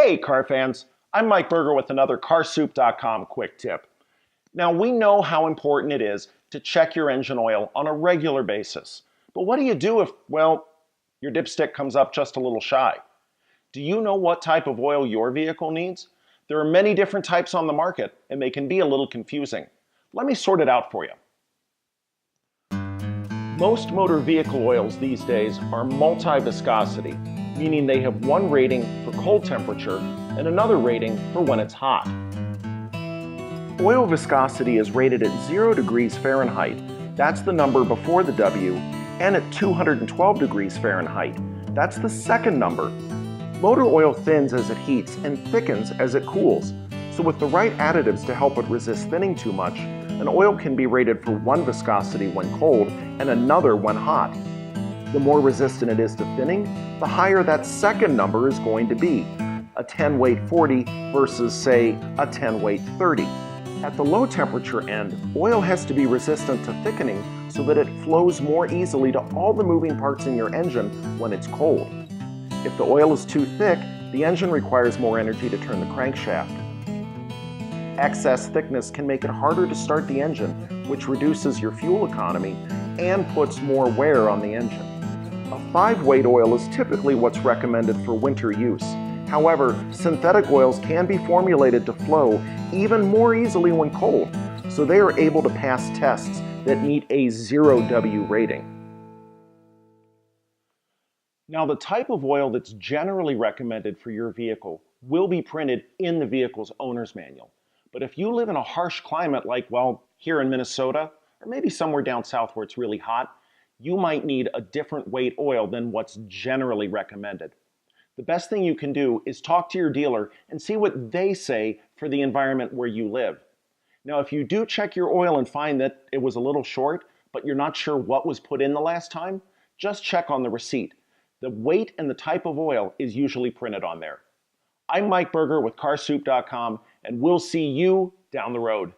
Hey car fans, I'm Mike Berger with another CarSoup.com quick tip. Now we know how important it is to check your engine oil on a regular basis. But what do you do if, well, your dipstick comes up just a little shy? Do you know what type of oil your vehicle needs? There are many different types on the market and they can be a little confusing. Let me sort it out for you. Most motor vehicle oils these days are multi-viscosity, meaning they have one rating for cold temperature and another rating for when it's hot. Oil viscosity is rated at 0 degrees Fahrenheit, that's the number before the W, and at 212 degrees Fahrenheit, that's the second number. Motor oil thins as it heats and thickens as it cools, so with the right additives to help it resist thinning too much, an oil can be rated for one viscosity when cold and another when hot. The more resistant it is to thinning, the higher that second number is going to be, a 10 weight 40 versus, say, a 10 weight 30. At the low temperature end, oil has to be resistant to thickening so that it flows more easily to all the moving parts in your engine when it's cold. If the oil is too thick, the engine requires more energy to turn the crankshaft. Excess thickness can make it harder to start the engine, which reduces your fuel economy and puts more wear on the engine. A 5-weight oil is typically what's recommended for winter use. However, synthetic oils can be formulated to flow even more easily when cold, so they are able to pass tests that meet a 0W rating. Now, the type of oil that's generally recommended for your vehicle will be printed in the vehicle's owner's manual. But if you live in a harsh climate like, well, here in Minnesota, or maybe somewhere down south where it's really hot, you might need a different weight oil than what's generally recommended. The best thing you can do is talk to your dealer and see what they say for the environment where you live. Now, if you do check your oil and find that it was a little short, but you're not sure what was put in the last time, just check on the receipt. The weight and the type of oil is usually printed on there. I'm Mike Berger with CarSoup.com, and we'll see you down the road.